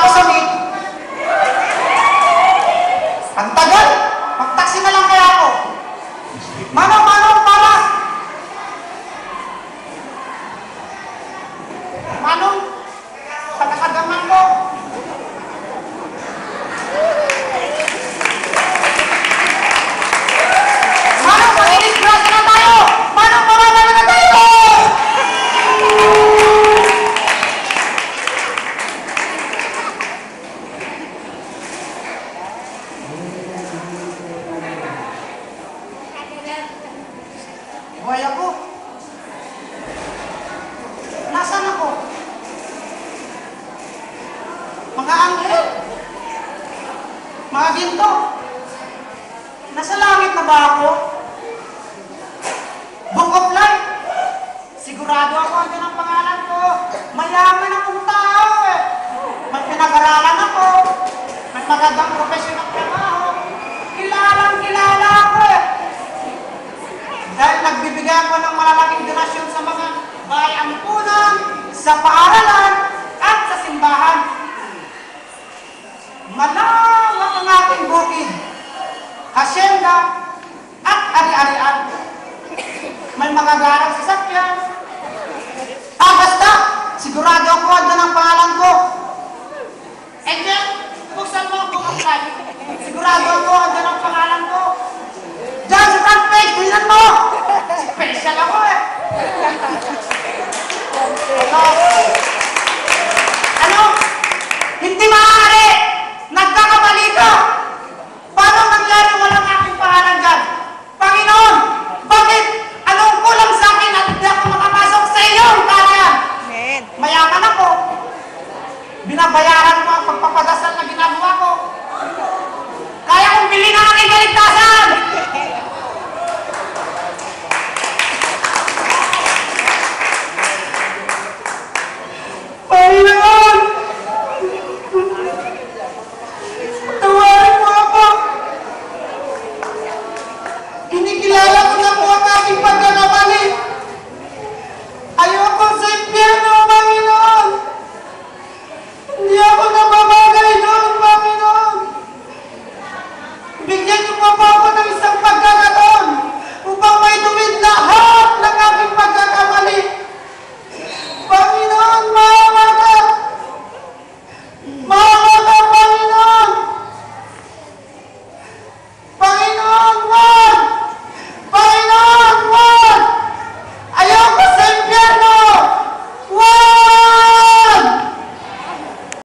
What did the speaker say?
ako sa meet. Ang tagal. Mag-taxi na lang kaya ako. Manong, para. Manong, pagkakagaman ko. Manong, mag-inisgrasya na tayo. Manong, mamamala na tayo. Buhay ako. Nasaan ako? Mga anghel? Mga ginto? Nasa langit na ba ako? Book of Life? Sigurado ako andyan ang pangalan ko. Mayaman akong tao eh. May pinag-aralan ako. May magandang profesyon ng trabaho. Kilala ako eh. Dahil nagbibigay ako ng malalaking donasyon sa mga bahay ampunan, sa paaralan, at sa simbahan. Malawak ang aking bukid, hasyenda, at ari-arian. May magagarang sasakyan. Basta, sigurado ako andyan ang pangalan ko. And then, buksan mo ang Book of Life. Sigurado ako andyan ang pangalan ko.